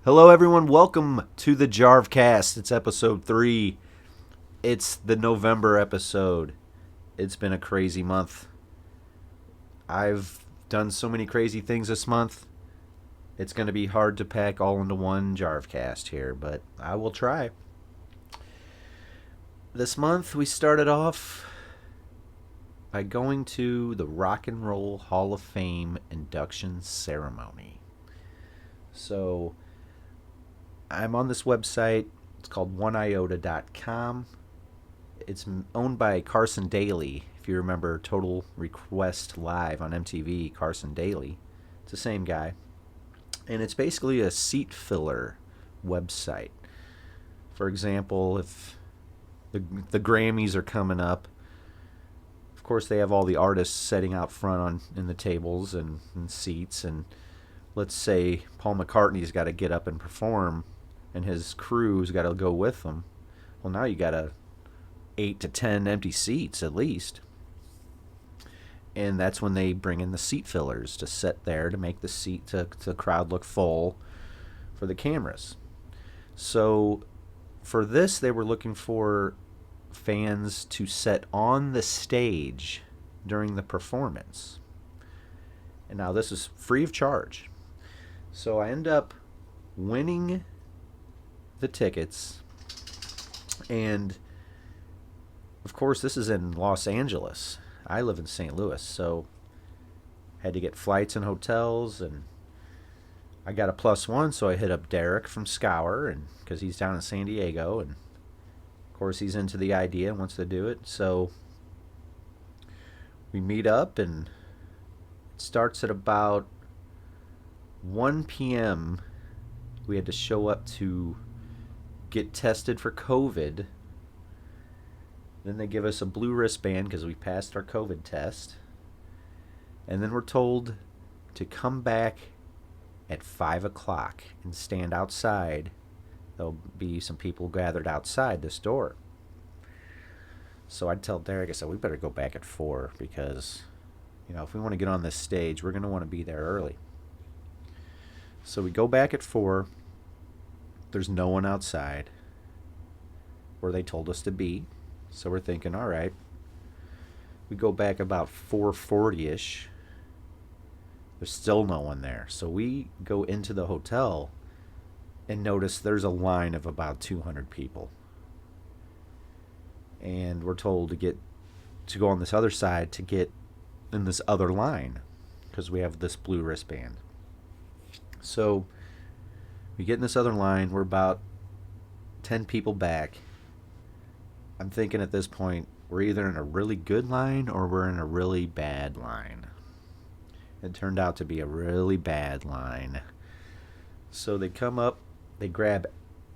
Hello, everyone. Welcome to the Jarvcast. It's episode 3. It's the November episode. It's been a crazy month. I've done so many crazy things this month. It's going to be hard to pack all into one Jarvcast here, but I will try. This month, we started off by going to the Rock and Roll Hall of Fame induction ceremony. So, I'm on this website. It's called oneiota.com. It's owned by Carson Daly. If you remember Total Request Live on MTV, Carson Daly. It's the same guy. And it's basically a seat filler website. For example, if the Grammys are coming up, of course they have all the artists sitting out front in the tables and seats, and let's say Paul McCartney's got to get up and perform and his crew's got to go with them. Well, now you got 8 to 10 empty seats at least. And that's when they bring in the seat fillers to sit there to make the crowd look full for the cameras. So for this, they were looking for fans to sit on the stage during the performance. And now this is free of charge. So I end up winning the tickets, and of course this is in Los Angeles. I live in St. Louis, so had to get flights and hotels, and I got a +1, so I hit up Derek from Scour, and because he's down in San Diego, and of course he's into the idea and wants to do it. So we meet up, and it starts at about 1 p.m. We had to show up to get tested for COVID. Then they give us a blue wristband because we passed our COVID test. And then we're told to come back at 5 o'clock and stand outside. There'll be some people gathered outside this door. So I'd tell Derek, I said, we better go back at 4 because, if we want to get on this stage, we're going to want to be there early. So we go back at 4. There's no one outside where they told us to be. So we're thinking, all right. We go back about 4:40ish. There's still no one there. So we go into the hotel and notice there's a line of about 200 people. And we're told to go on this other side to get in this other line because we have this blue wristband. So we get in this other line. We're about 10 people back. I'm thinking at this point, we're either in a really good line or we're in a really bad line. It turned out to be a really bad line. So they come up, they grab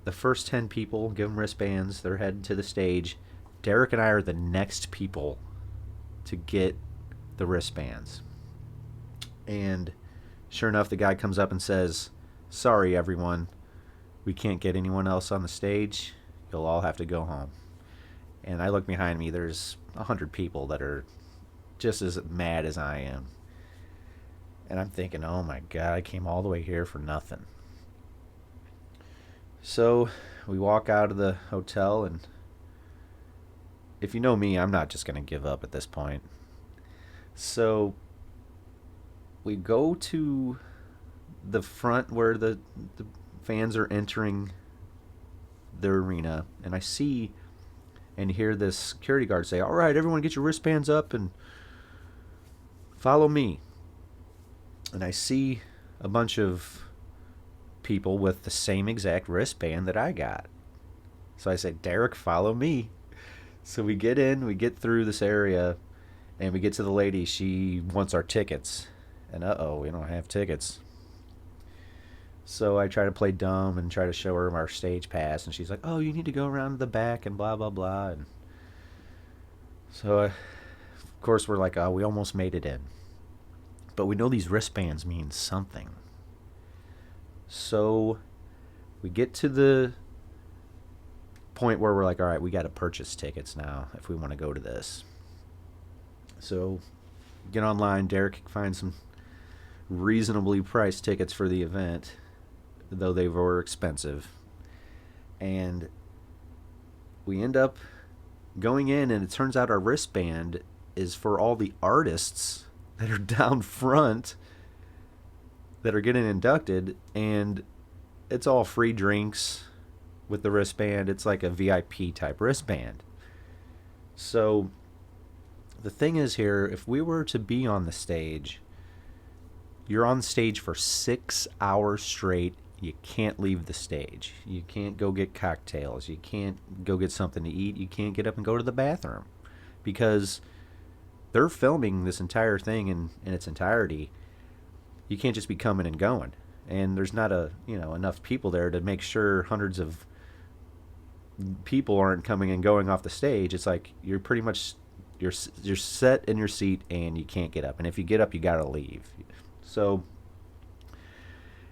the first 10 people, give them wristbands, they're heading to the stage. Derek and I are the next people to get the wristbands. And sure enough, the guy comes up and says, sorry, everyone. We can't get anyone else on the stage. You'll all have to go home. And I look behind me. There's 100 people that are just as mad as I am. And I'm thinking, oh my God, I came all the way here for nothing. So we walk out of the hotel, and if you know me, I'm not just going to give up at this point. So we go to the front where the fans are entering the arena, and I see and hear this security guard say, all right, everyone get your wristbands up and follow me. And I see a bunch of people with the same exact wristband that I got. So I say, Derek, follow me. So we get in, we get through this area, and we get to the lady. She wants our tickets. And we don't have tickets. So I try to play dumb and try to show her our stage pass, and she's like, oh, you need to go around the back and blah, blah, blah. And so, of course, we're like, oh, we almost made it in. But we know these wristbands mean something. So we get to the point where we're like, all right, we got to purchase tickets now if we want to go to this. So get online. Derek finds some reasonably priced tickets for the event. though they were expensive. And we end up going in, and it turns out our wristband is for all the artists that are down front that are getting inducted, and it's all free drinks with the wristband. It's like a VIP type wristband. So the thing is here, if we were to be on the stage, you're on stage for 6 hours straight. You can't leave the stage. You can't go get cocktails. You can't go get something to eat. You can't get up and go to the bathroom because they're filming this entire thing in its entirety. You can't just be coming and going. And there's not enough people there to make sure hundreds of people aren't coming and going off the stage. It's like you're pretty much you're set in your seat and you can't get up. And if you get up, you got to leave. So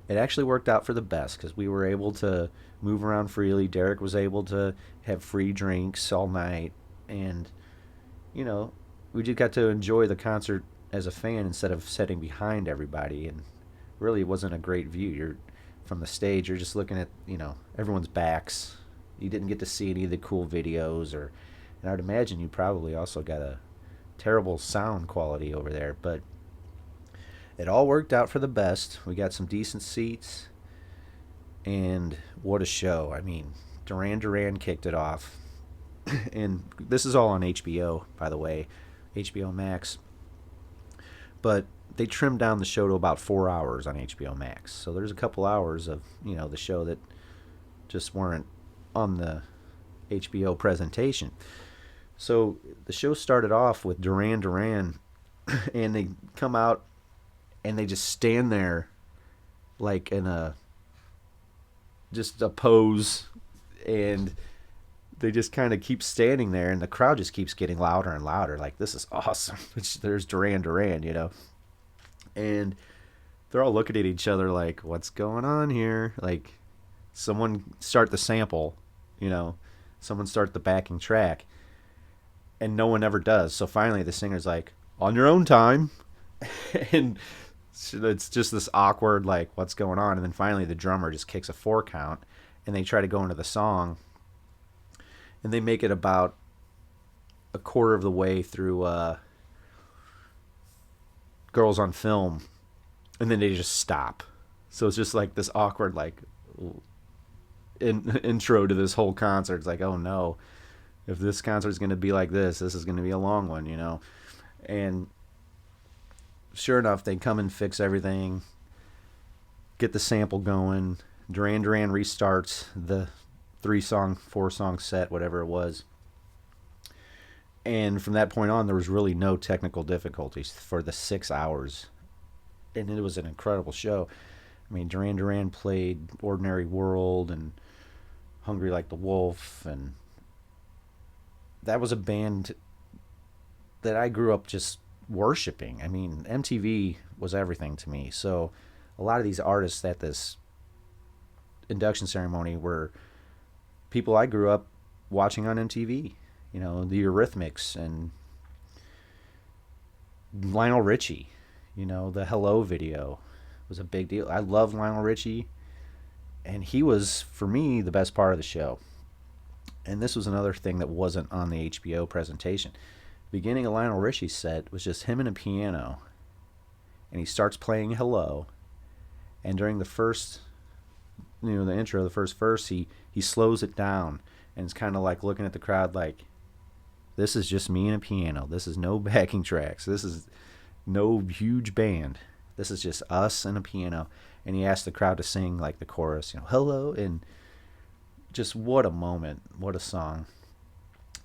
it actually worked out for the best because we were able to move around freely. Derek was able to have free drinks all night, and we just got to enjoy the concert as a fan instead of sitting behind everybody. And really, it wasn't a great view. You're from the stage. You're just looking at everyone's backs. You didn't get to see any of the cool videos, and I'd imagine you probably also got a terrible sound quality over there, but it all worked out for the best. We got some decent seats, and what a show. I mean, Duran Duran kicked it off. And this is all on HBO, by the way, HBO Max. But they trimmed down the show to about 4 hours on HBO Max. So there's a couple hours of, the show that just weren't on the HBO presentation. So the show started off with Duran Duran, and they come out and they just stand there like in just a pose, and they just kind of keep standing there, and the crowd just keeps getting louder and louder. Like, this is awesome. There's Duran Duran, and they're all looking at each other like, what's going on here? Like, someone start the sample, someone start the backing track, and no one ever does. So finally the singer's like, on your own time. And it's just this awkward, like, what's going on? And then finally the drummer just kicks a 4 count, and they try to go into the song, and they make it about a quarter of the way through Girls on Film, and then they just stop. So it's just like this awkward, like, intro to this whole concert. It's like, oh no, if this concert is going to be like this is going to be a long one, And sure enough, they come and fix everything, get the sample going. Duran Duran restarts the 4-song set, whatever it was. And from that point on, there was really no technical difficulties for the 6 hours. And it was an incredible show. I mean, Duran Duran played Ordinary World and Hungry Like the Wolf, and that was a band that I grew up just worshiping. I mean, MTV was everything to me. So a lot of these artists at this induction ceremony were people I grew up watching on MTV. The Eurythmics and Lionel Richie. The Hello video was a big deal. I love Lionel Richie, and he was, for me, the best part of the show. And this was another thing that wasn't on the HBO presentation. The beginning of Lionel Richie's set was just him and a piano, and he starts playing Hello, and during the first, the intro, the first verse, he slows it down, and it's kind of like looking at the crowd like, this is just me and a piano. This is no backing tracks. This is no huge band. This is just us and a piano. And he asked the crowd to sing like the chorus, hello, and just what a moment, what a song.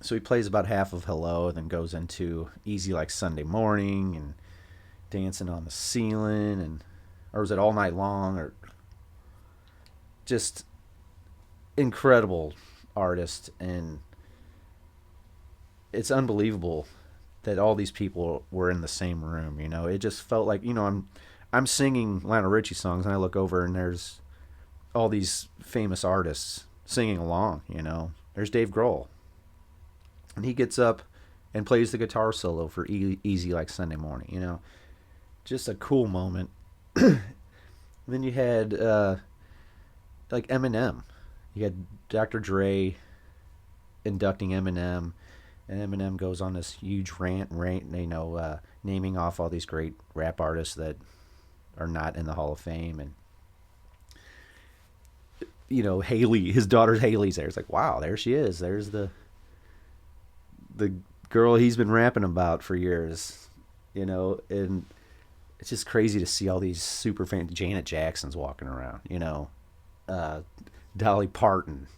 So he plays about half of Hello, and then goes into Easy Like Sunday Morning and Dancing on the Ceiling, or was it All Night Long, or just incredible artist. And it's unbelievable that all these people were in the same room. It just felt like, I'm singing Lionel Richie songs, and I look over and there's all these famous artists singing along. There's Dave Grohl, and he gets up and plays the guitar solo for Easy Like Sunday Morning. Just a cool moment. Then you had like Eminem. You had Dr. Dre inducting Eminem, and Eminem goes on this huge rant, naming off all these great rap artists that are not in the Hall of Fame, and Haley, his daughter Haley's there. It's like, wow, there she is. There's the girl he's been rapping about for years, and it's just crazy to see all these super fans. Janet Jackson's walking around, uh, Dolly Parton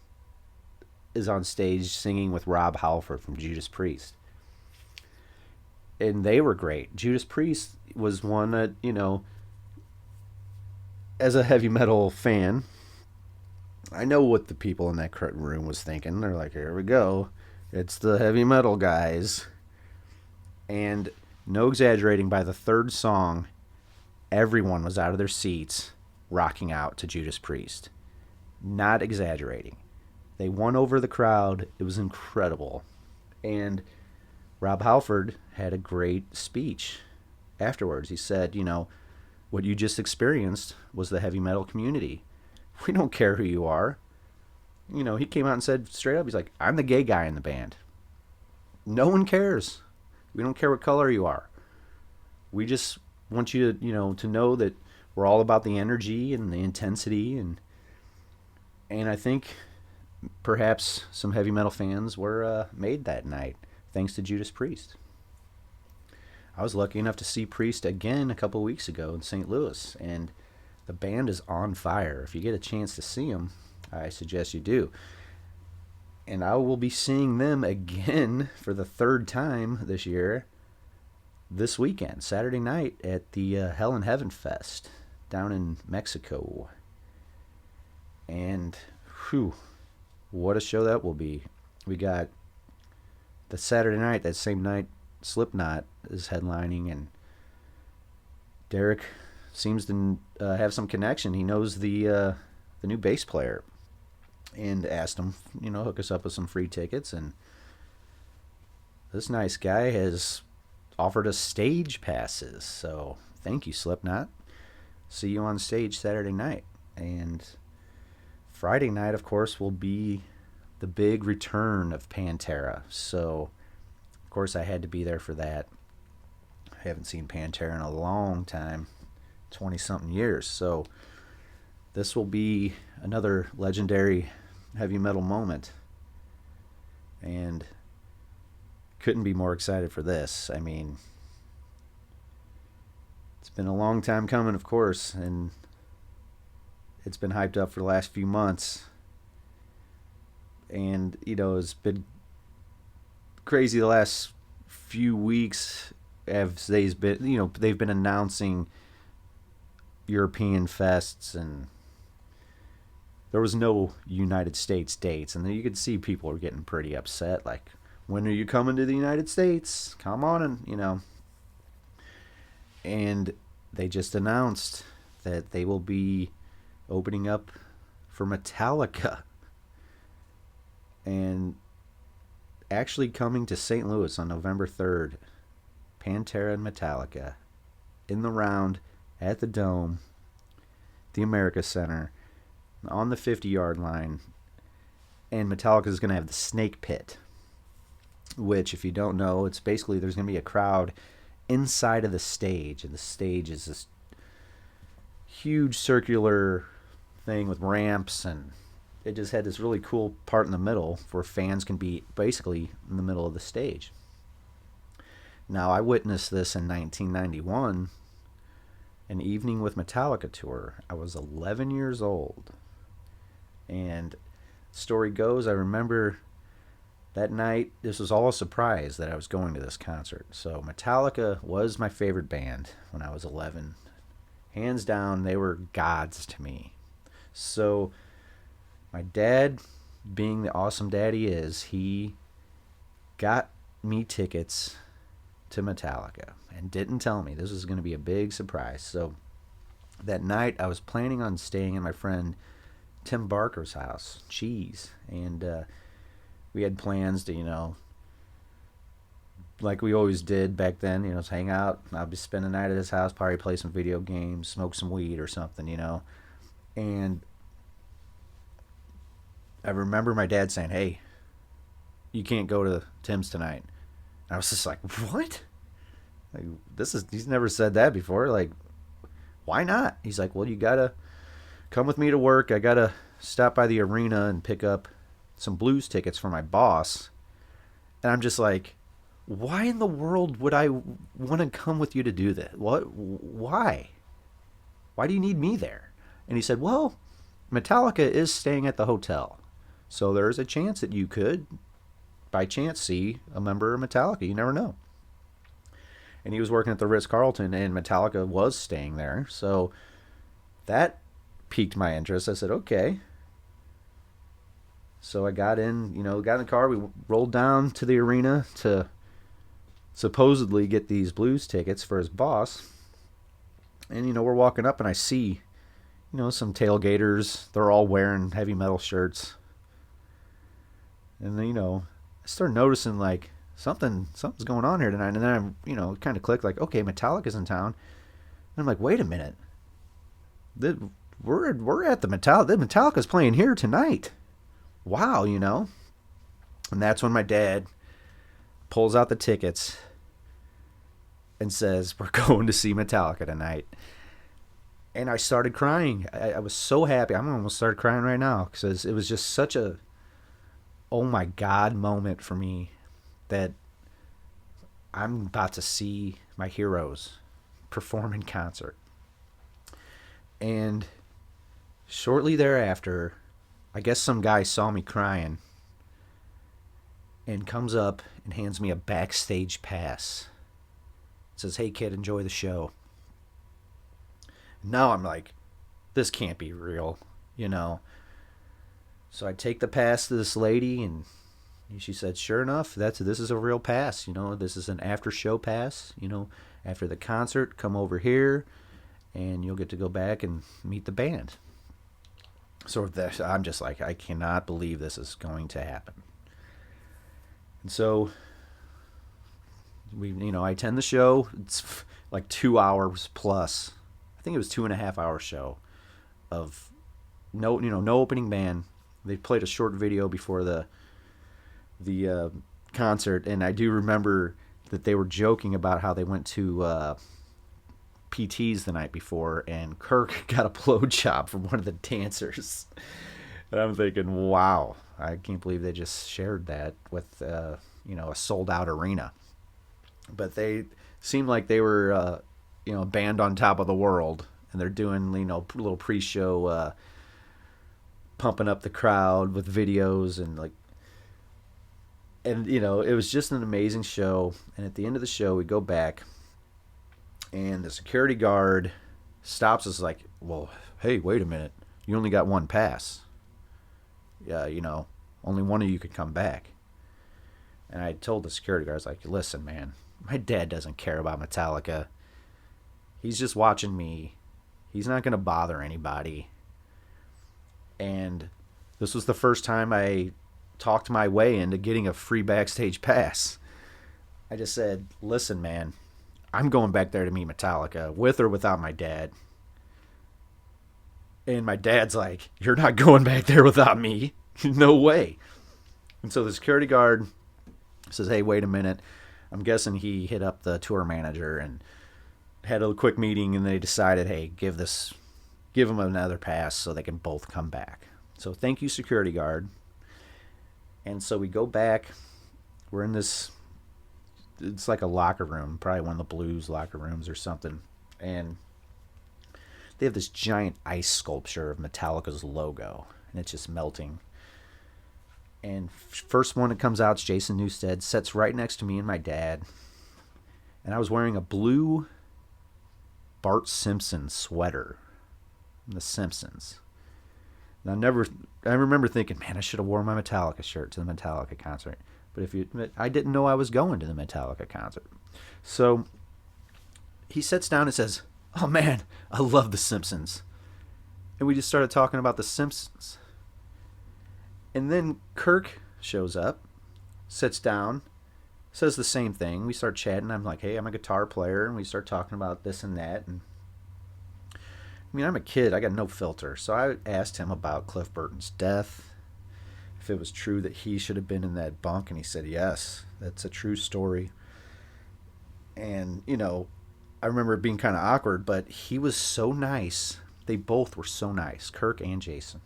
is on stage singing with Rob Halford from Judas Priest. And they were great. Judas Priest was one that, as a heavy metal fan, I know what the people in that room was thinking. They're like, here we go. It's the heavy metal guys. And no exaggerating, by the third song, everyone was out of their seats rocking out to Judas Priest. Not exaggerating. They won over the crowd. It was incredible. And Rob Halford had a great speech afterwards. He said, what you just experienced was the heavy metal community. We don't care who you are. He came out and said straight up, he's like, I'm the gay guy in the band. No one cares. We don't care what color you are. We just want you to, to know that we're all about the energy and the intensity, and I think perhaps some heavy metal fans were made that night thanks to Judas Priest. I was lucky enough to see Priest again a couple weeks ago in St. Louis, and the band is on fire. If you get a chance to see them, I suggest you do. And I will be seeing them again for the third time this year, this weekend, Saturday night, at the Hell in Heaven Fest down in Mexico. And whew, what a show that will be. We got the Saturday night, that same night, Slipknot is headlining, and Derek seems to have some connection. He knows the new bass player, and asked him, hook us up with some free tickets. And this nice guy has offered us stage passes. So thank you, Slipknot. See you on stage Saturday night. And Friday night, of course, will be the big return of Pantera. So, of course, I had to be there for that. I haven't seen Pantera in a long time, 20-something years. So this will be another legendary heavy metal moment. And couldn't be more excited for this. I mean, it's been a long time coming, of course, and it's been hyped up for the last few months. And, it's been crazy the last few weeks as they've been announcing European fests, and there was no United States dates, and then you could see people were getting pretty upset, like, when are you coming to the United States? Come on, and they just announced that they will be opening up for Metallica, and actually coming to St. Louis on November 3rd. Pantera and Metallica in the round at the Dome, the America Center, on the 50-yard line. And Metallica is going to have the Snake Pit, which, if you don't know, it's basically there's going to be a crowd inside of the stage, and the stage is this huge circular thing with ramps, and it just had this really cool part in the middle where fans can be basically in the middle of the stage. Now, I witnessed this in 1991, an Evening with Metallica tour. I was 11 years old. And story goes, I remember that night, this was all a surprise that I was going to this concert. So Metallica was my favorite band when I was 11. Hands down, they were gods to me. So my dad, being the awesome dad he is, he got me tickets to Metallica and didn't tell me. This was going to be a big surprise. So that night I was planning on staying at my friend Tim Barker's house, Cheese, and we had plans to, like we always did back then, just hang out. I'll be spending the night at his house, probably play some video games, smoke some weed or something, and I remember my dad saying, "Hey, you can't go to Tim's tonight." And I was just like, "What? Like, he's never said that before. Like, why not?" He's like, "Well, you gotta come with me to work. I gotta stop by the arena and pick up some blues tickets for my boss." And I'm just like, why in the world would I want to come with you to do that? What? Why? Why do you need me there? And he said, well, Metallica is staying at the hotel. So there's a chance that you could, by chance, see a member of Metallica. You never know. And he was working at the Ritz Carlton, and Metallica was staying there. So that piqued my interest. I said, okay. So I got in, got in the car. We rolled down to the arena to supposedly get these blues tickets for his boss. And, we're walking up, and I see, some tailgaters. They're all wearing heavy metal shirts. And then, I started noticing, like, something's going on here tonight. And then it kind of clicked, like, okay, Metallica's in town. And I'm like, wait a minute. We're at the Metallica's playing here tonight. Wow, And that's when my dad pulls out the tickets and says, we're going to see Metallica tonight. And I started crying. I was so happy. I'm almost started crying right now because it was just such a oh my God moment for me that I'm about to see my heroes perform in concert. And shortly thereafter, I guess some guy saw me crying and comes up and hands me a backstage pass. Says, hey kid, enjoy the show. Now I'm like, this can't be real, So I take the pass to this lady, and she said, sure enough, this is a real pass. This is an after show pass. After the concert, come over here, and you'll get to go back and meet the band. So I'm just like, I cannot believe this is going to happen. And so I attend the show. It's like 2 hours plus. I think it was 2.5 hour show of no opening band. They played a short video before the concert, and I do remember that they were joking about how they went to PT's the night before, and Kirk got a blowjob from one of the dancers. And I'm thinking, wow, I can't believe they just shared that with a sold out arena. But they seemed like they were a band on top of the world, and they're doing little pre-show pumping up the crowd with videos and it was just an amazing show. And at the end of the show, we go back, and the security guard stops us like, well, hey, wait a minute, you only got one pass. Yeah, only one of you could come back. And I told the security guard, I was like, listen, man, my dad doesn't care about Metallica. He's just watching me. He's not going to bother anybody. And this was the first time I talked my way into getting a free backstage pass. I just said, listen, man, I'm going back there to meet Metallica, with or without my dad. And my dad's like, you're not going back there without me. No way. And so the security guard says, hey, wait a minute. I'm guessing he hit up the tour manager and had a quick meeting, and they decided, hey, give them another pass so they can both come back. So thank you, security guard. And so we go back. We're in this, it's like a locker room, probably one of the Blues locker rooms or something. And they have this giant ice sculpture of Metallica's logo, and it's just melting. And first one that comes out is Jason Newsted, sits right next to me and my dad. And I was wearing a blue Bart Simpson sweater from The Simpsons. And I remember thinking, man, I should have worn my Metallica shirt to the Metallica concert. But I didn't know I was going to the Metallica concert. So he sits down and says, oh man, I love The Simpsons. And we just started talking about The Simpsons. And then Kirk shows up, sits down, says the same thing. We start chatting. I'm like, hey, I'm a guitar player. And we start talking about this and that. And I mean, I'm a kid. I got no filter. So I asked him about Cliff Burton's death. if it was true that he should have been in that bunk, and he said yes, that's a true story. And I remember it being kind of awkward, but he was so nice. They both were so nice, Kirk and Jason.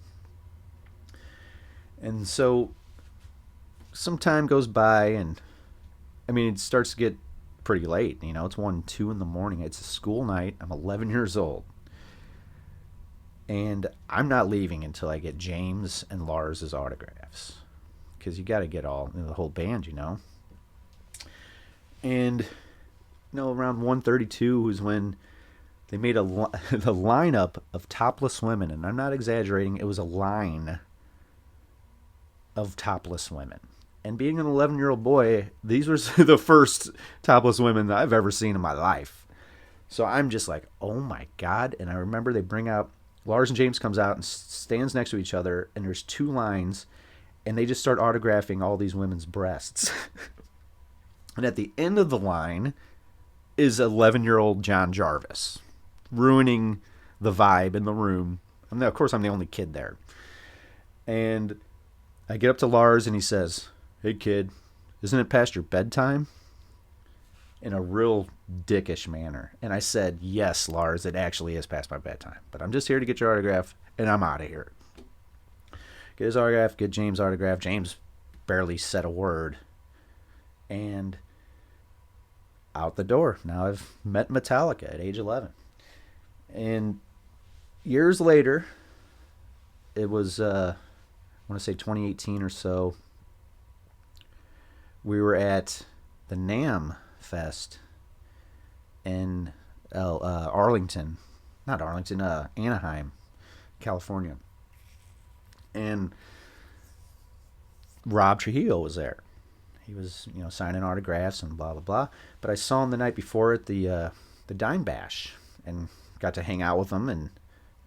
And so some time goes by, and it starts to get pretty late. It's 1, 2 in the morning. It's a school night. I'm 11 years old. And I'm not leaving until I get James and Lars's autographs. Because you got to get the whole band. And, around 1:32 was when they made the lineup of topless women. And I'm not exaggerating. It was a line of topless women. And being an 11-year-old boy, these were the first topless women that I've ever seen in my life. So I'm just like, oh my God. And I remember they bring out, Lars and James comes out and stands next to each other, and there's 2 lines, and they just start autographing all these women's breasts. And at the end of the line is 11-year-old John Jarvis, ruining the vibe in the room. Of course, I'm the only kid there. And I get up to Lars, and he says, "Hey, kid, isn't it past your bedtime?" In a real dickish manner. And I said, "Yes, Lars, it actually is past my bedtime. But I'm just here to get your autograph, and I'm out of here." Get his autograph, get James' autograph. James barely said a word. And out the door. Now I've met Metallica at age 11. And years later, it was, I want to say 2018 or so, we were at the NAMM Fest in Anaheim, California. And Rob Trujillo was there. He was, signing autographs and blah, blah, blah. But I saw him the night before at the Dime Bash and got to hang out with him and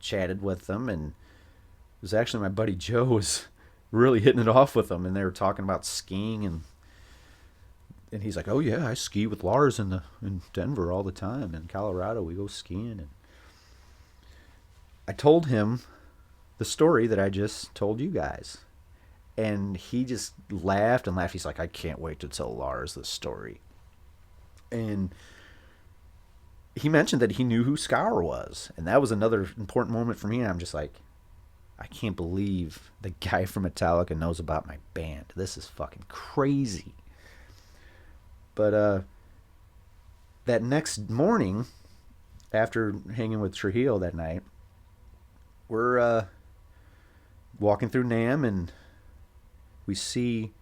chatted with them. And it was actually my buddy Joe was really hitting it off with him. And they were talking about skiing, and he's like, "Oh yeah, I ski with Lars in Denver all the time. In Colorado, we go skiing." And I told him the story that I just told you guys, and he just laughed and laughed. He's like, "I can't wait to tell Lars this story." And he mentioned that he knew who Scar was, and that was another important moment for me. And I'm just like, I can't believe the guy from Metallica knows about my band. This is fucking crazy. But that next morning, after hanging with Trujillo that night, we're walking through NAMM, and we see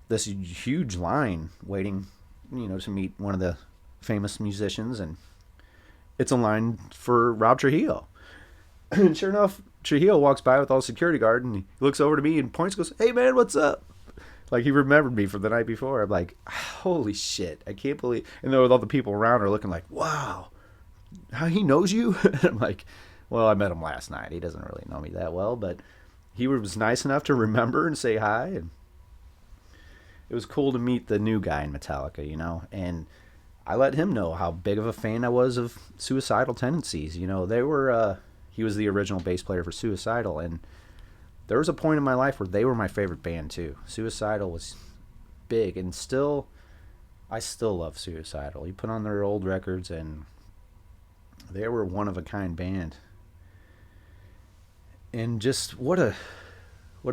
this huge line waiting, to meet one of the famous musicians, and it's a line for Rob Trujillo. And sure enough, Trujillo walks by with all the security guard, and he looks over to me and points, goes, "Hey man, what's up?" Like he remembered me from the night before. I'm like, holy shit, I can't believe. And then with all the people around are looking like, wow, how he knows you? I'm like, well, I met him last night. He doesn't really know me that well, but he was nice enough to remember and say hi. And it was cool to meet the new guy in Metallica, and I let him know how big of a fan I was of Suicidal Tendencies. They were, he was the original bass player for Suicidal, and there was a point in my life where they were my favorite band too. Suicidal was big, and I still love Suicidal. You put on their old records, and they were one of a kind band. And just what a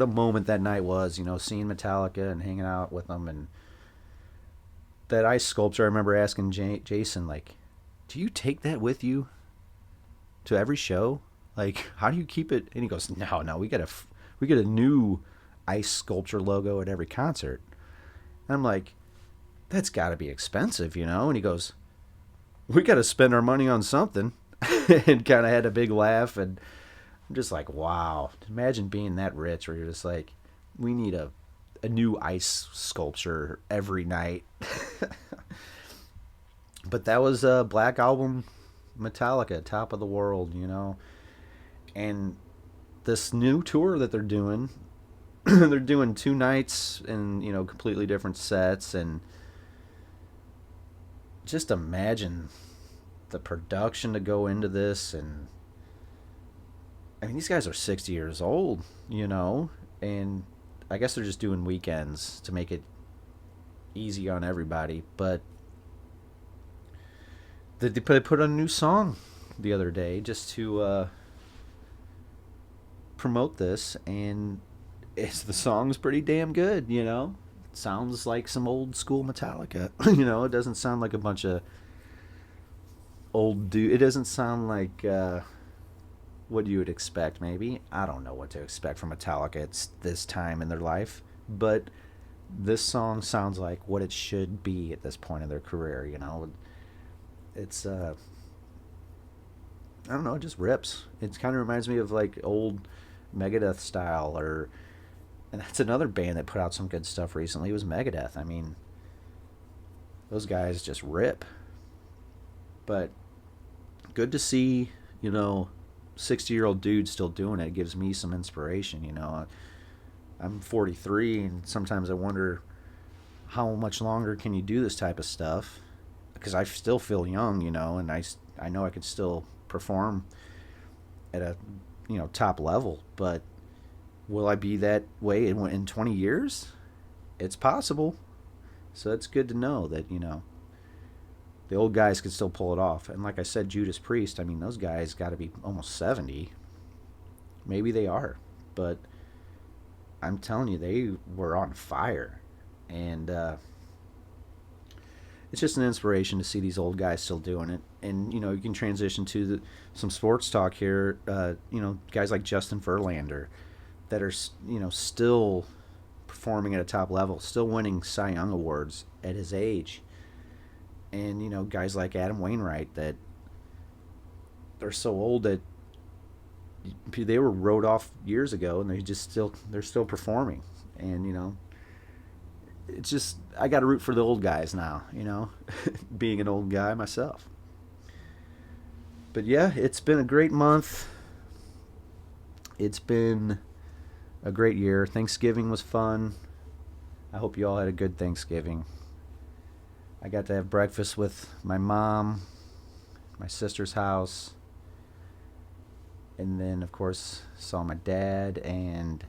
moment that night was, seeing Metallica and hanging out with them. And that ice sculpture, I remember asking Jason, like, "Do you take that with you to every show? Like, how do you keep it?" And he goes, No, we get a new ice sculpture logo at every concert. And I'm like, that's got to be expensive, And he goes, "We got to spend our money on something." And kind of had a big laugh. And I'm just like, wow. Imagine being that rich where you're just like, we need a new ice sculpture every night. But that was a Black Album, Metallica, Top of the World, And this new tour that they're doing, they're doing 2 nights and, completely different sets. And just imagine the production to go into this. And these guys are 60 years old, and I guess they're just doing weekends to make it easy on everybody. But they put on a new song the other day just to promote this, and the song's pretty damn good. It sounds like some old school Metallica. It doesn't sound like a bunch of old dude. It doesn't sound like what you would expect. Maybe I don't know what to expect from Metallica. It's this time in their life, but this song sounds like what it should be at this point in their career. It's I don't know. It just rips. It kind of reminds me of like old Megadeth style, and that's another band that put out some good stuff recently. It was Megadeth. I mean, those guys just rip. But good to see, 60-year-old dude still doing it. It gives me some inspiration. I'm 43, and sometimes I wonder how much longer can you do this type of stuff? Because I still feel young, and I know I could still perform at a top level, but will I be that way in 20 years? It's possible. So it's good to know that the old guys could still pull it off. And like I said, Judas Priest, I mean, those guys got to be almost 70. Maybe they are, but I'm telling you, they were on fire. And it's just an inspiration to see these old guys still doing it. And you can transition to some sports talk here. Guys like Justin Verlander that are still performing at a top level, still winning Cy Young awards at his age. And guys like Adam Wainwright that they're so old that they were wrote off years ago, and they're still performing. And it's just, I got to root for the old guys now, being an old guy myself. But yeah, it's been a great month. It's been a great year. Thanksgiving was fun. I hope you all had a good Thanksgiving. I got to have breakfast with my mom, my sister's house, and then, of course, saw my dad and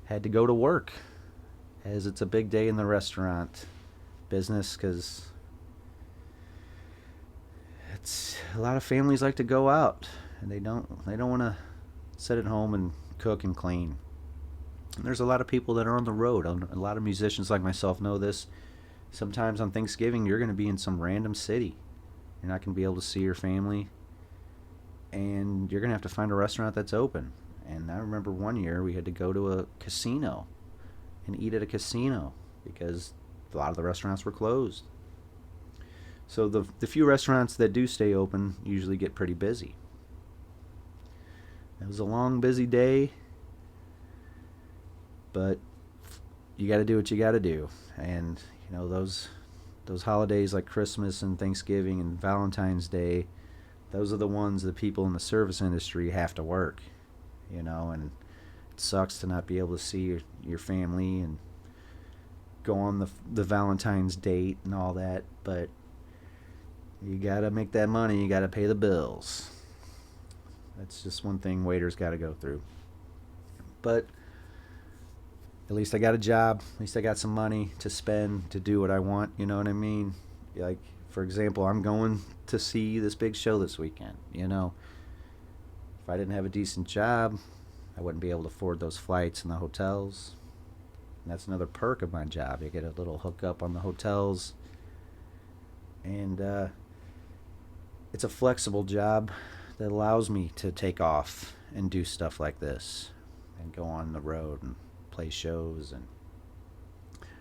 had to go to work, as it's a big day in the restaurant business, because it's a lot of families like to go out, and they don't want to sit at home and cook and clean. And there's a lot of people that are on the road. A lot of musicians like myself know this. Sometimes on Thanksgiving, you're going to be in some random city. You're not going to be able to see your family, and you're going to have to find a restaurant that's open. And I remember one year we had to go to a casino and eat at a casino because a lot of the restaurants were closed. So the few restaurants that do stay open usually get pretty busy. It was a long, busy day, but you got to do what you got to do. And those holidays like Christmas and Thanksgiving and Valentine's Day, those are the ones that people in the service industry have to work. And it sucks to not be able to see your family and go on the Valentine's date and all that, but you got to make that money. You got to pay the bills. That's just one thing waiters got to go through. But at least I got a job. At least I got some money to spend to do what I want. You know what I mean? Like, for example, I'm going to see this big show this weekend. If I didn't have a decent job, I wouldn't be able to afford those flights and the hotels. And that's another perk of my job. You get a little hookup on the hotels. And it's a flexible job that allows me to take off and do stuff like this and go on the road and play shows, and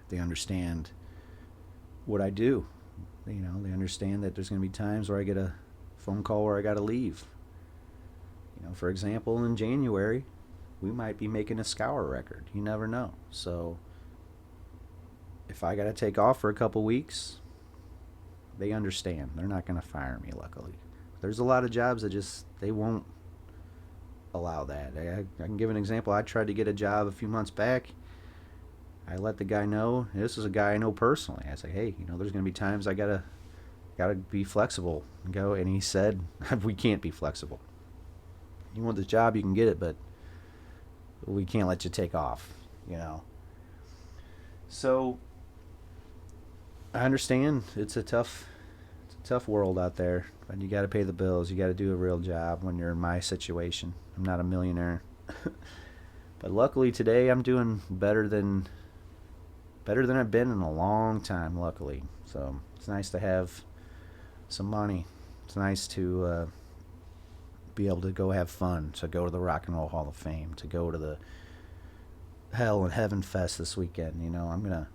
they understand what I do. They understand that there's going to be times where I get a phone call where I got to leave. For example, in January, we might be making a Scour record. You never know. So if I got to take off for a couple weeks, they understand. They're not going to fire me, luckily. There's a lot of jobs that just, they won't allow that. I can give an example. I tried to get a job a few months back. I let the guy know. This is a guy I know personally. I said, hey, there's going to be times I gotta be flexible and go. And he said, we can't be flexible. You want the job, you can get it, but we can't let you take off. So I understand it's a tough world out there, and you got to pay the bills. You got to do a real job when you're in my situation. I'm not a millionaire, but luckily today I'm doing better than I've been in a long time. Luckily, so it's nice to have some money. It's nice to be able to go have fun, to go to the Rock and Roll Hall of Fame, to go to the Hell and Heaven Fest this weekend. You know, I'm gonna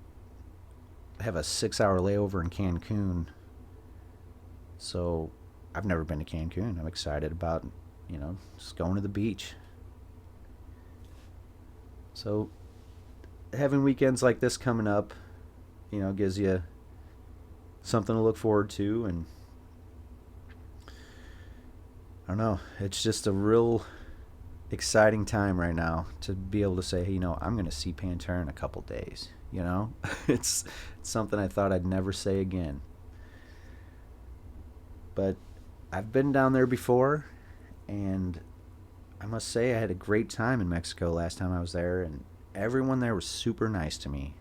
have a 6 hour layover in Cancun. So I've never been to Cancun. I'm excited about, just going to the beach. So having weekends like this coming up, gives you something to look forward to. And I don't know, it's just a real exciting time right now to be able to say, hey, I'm going to see Pantera in a couple days. it's, it's something I thought I'd never say again. But I've been down there before, and I must say I had a great time in Mexico last time I was there, and everyone there was super nice to me.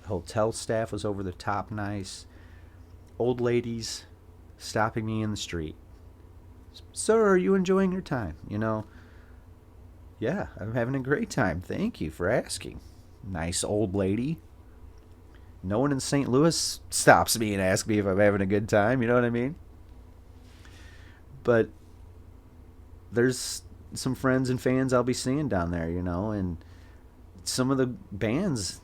The hotel staff was over the top nice. Old ladies stopping me in the street. Sir, are you enjoying your time? Yeah, I'm having a great time. Thank you for asking. Nice old lady. No one in St. Louis stops me and asks me if I'm having a good time. You know what I mean? But there's some friends and fans I'll be seeing down there, and some of the bands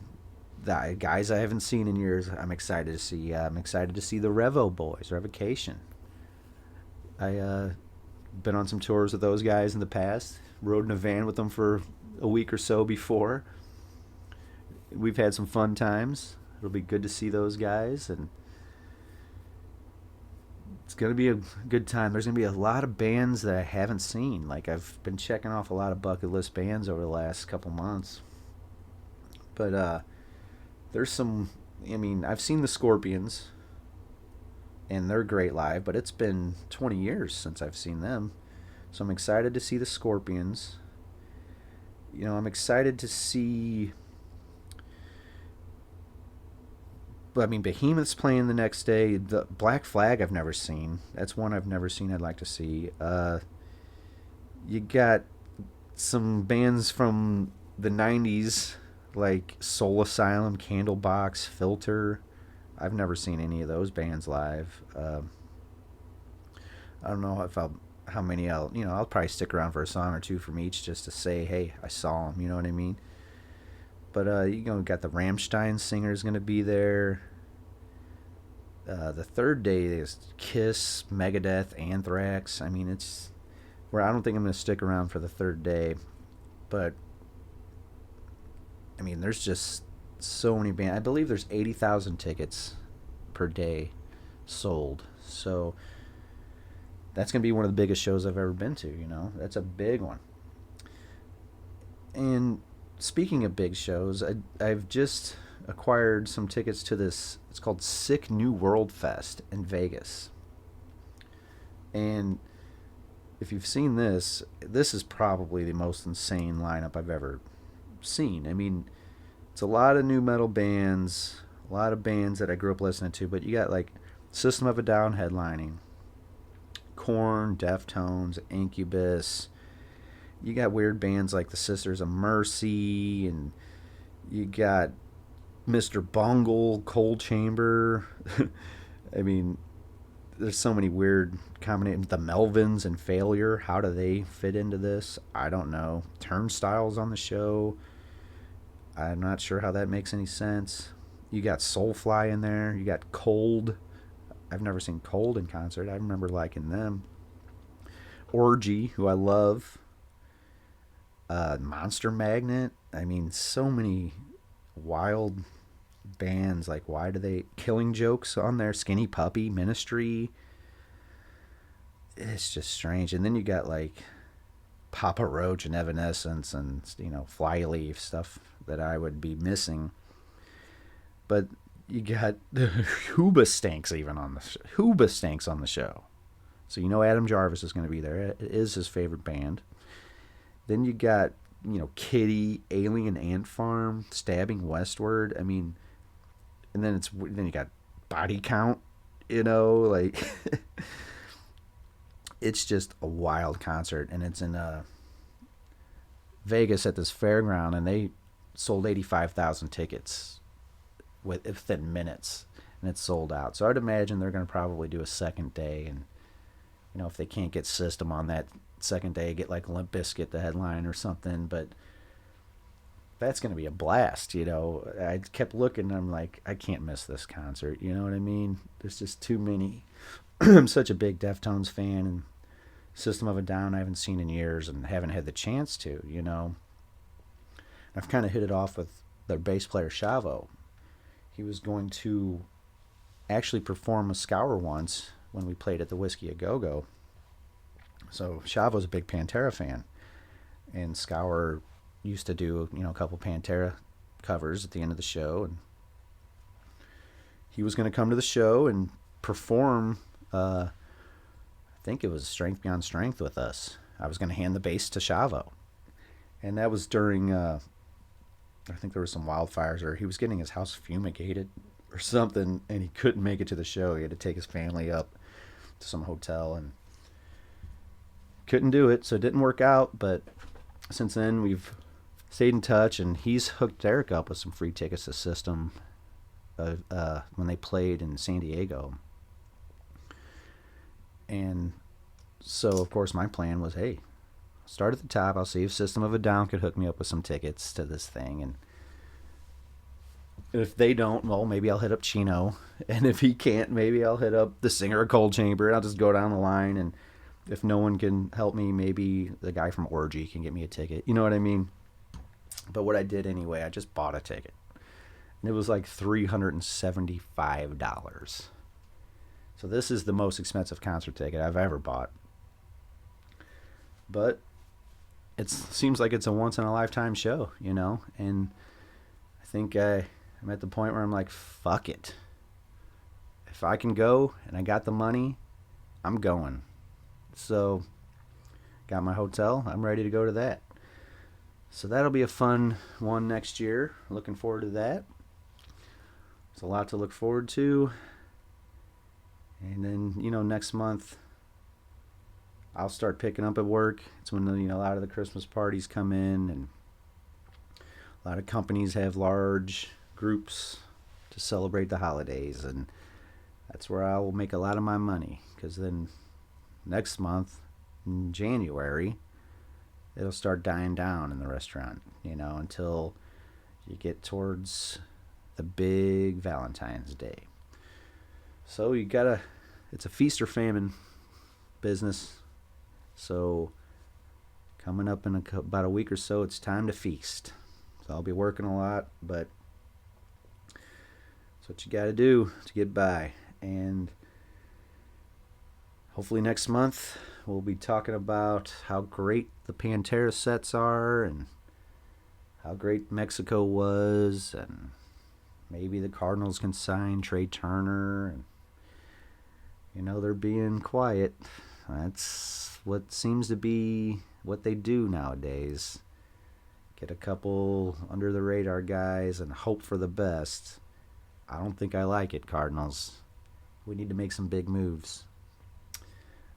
that guys I haven't seen in years. I'm excited to see. I'm excited to see the Revo Boys, Revocation. I been on some tours with those guys in the past. Rode in a van with them for a week or so before. We've had some fun times. It'll be good to see those guys, and it's going to be a good time. There's going to be a lot of bands that I haven't seen. Like, I've been checking off a lot of bucket list bands over the last couple months. But there's some, I've seen the Scorpions, and they're great live, but it's been 20 years since I've seen them. So I'm excited to see the Scorpions. I'm excited to see. Behemoth's playing the next day. The Black Flag I've never seen. That's one I've never seen I'd like to see. You got some bands from the 90s, like Soul Asylum, Candlebox, Filter. I've never seen any of those bands live. I don't know how many I'll probably stick around for a song or two from each just to say, hey, I saw them. You know what I mean? But got the Rammstein singer's gonna be there. The third day is Kiss, Megadeth, Anthrax. It's where I don't think I'm gonna stick around for the third day, but there's just so many bands. I believe there's 80,000 tickets per day sold. So that's gonna be one of the biggest shows I've ever been to. That's a big one. And speaking of big shows, I've just acquired some tickets to this. It's called Sick New World Fest in Vegas. And if you've seen this is probably the most insane lineup I've ever seen. It's a lot of new metal bands, a lot of bands that I grew up listening to, but you got like System of a Down headlining, Korn, Deftones, Incubus. You got weird bands like the Sisters of Mercy, and you got Mr. Bungle, Cold Chamber. There's so many weird combinations. The Melvins and Failure. How do they fit into this? I don't know. Turnstiles on the show. I'm not sure how that makes any sense. You got Soulfly in there. You got Cold. I've never seen Cold in concert. I remember liking them. Orgy, who I love. Monster Magnet. So many wild bands. Like, why do they... Killing Jokes on there. Skinny Puppy, Ministry. It's just strange. And then you got like Papa Roach and Evanescence and Flyleaf, stuff that I would be missing. But you got Hoobastanks even on the Hoobastanks on the show. So Adam Jarvis is going to be there. It is his favorite band. Then you got Kitty, Alien Ant Farm, Stabbing Westward. and then you got Body Count, like it's just a wild concert, and it's in Vegas at this fairground, and they sold 85,000 tickets within minutes, and it's sold out. So I'd imagine they're going to probably do a second day, and if they can't get System on that second day, get like Limp Bizkit the headline or something. But that's going to be a blast. I kept looking, and I'm like, I can't miss this concert. You know what I mean? There's just too many. I'm such a big Deftones fan, and System of a Down I haven't seen in years and haven't had the chance to. I've kind of hit it off with their bass player Shavo. He was going to actually perform a Scour once when we played at the Whiskey A Go Go. So Shavo's a big Pantera fan, and Scour used to do a couple Pantera covers at the end of the show, and he was going to come to the show and perform. I think it was Strength Beyond Strength with us. I was going to hand the bass to Shavo, and that was during. I think there were some wildfires, or he was getting his house fumigated or something, and he couldn't make it to the show. He had to take his family up to some hotel and couldn't do it, so it didn't work out. But since then, we've stayed in touch, and he's hooked Derek up with some free tickets to System when they played in San Diego. And so, of course, my plan was, hey, start at the top. I'll see if System of a Down could hook me up with some tickets to this thing. And if they don't, well, maybe I'll hit up Chino. And if he can't, maybe I'll hit up the singer of Cold Chamber. And I'll just go down the line. And if no one can help me, maybe the guy from Orgy can get me a ticket. You know what I mean? But what I did anyway, I just bought a ticket. And it was like $375. So this is the most expensive concert ticket I've ever bought. But it seems like it's a once-in-a-lifetime show, And I think I'm at the point where I'm like, fuck it. If I can go and I got the money, I'm going. So got my hotel. I'm ready to go to that. So that'll be a fun one next year. Looking forward to that. There's a lot to look forward to. And then, next month, I'll start picking up at work. It's when, a lot of the Christmas parties come in, and a lot of companies have large groups to celebrate the holidays. And that's where I will make a lot of my money. Because then next month, in January, it'll start dying down in the restaurant, until you get towards the big Valentine's Day. So it's a feast or famine business. So coming up in about a week or so, it's time to feast. So I'll be working a lot, but that's what you got to do to get by. And hopefully next month we'll be talking about how great the Pantera sets are, and how great Mexico was, and maybe the Cardinals can sign Trey Turner, and they're being quiet. That's what seems to be what they do nowadays. Get a couple under the radar guys and hope for the best. I don't think I like it, Cardinals. We need to make some big moves.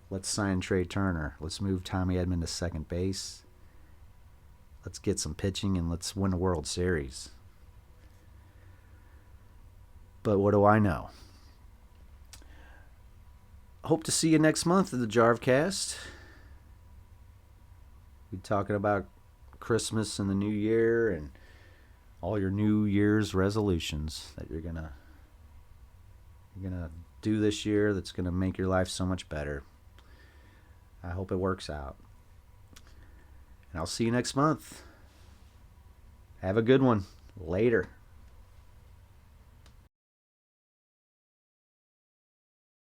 Let's sign Trey Turner. Let's move Tommy Edman to second base. Let's get some pitching, and let's win a World Series. But what do I know? Hope to see you next month at the Jarvcast. We're talking about Christmas and the New Year, and all your New Year's resolutions that you're gonna do this year. That's gonna make your life so much better. I hope it works out. And I'll see you next month. Have a good one. Later.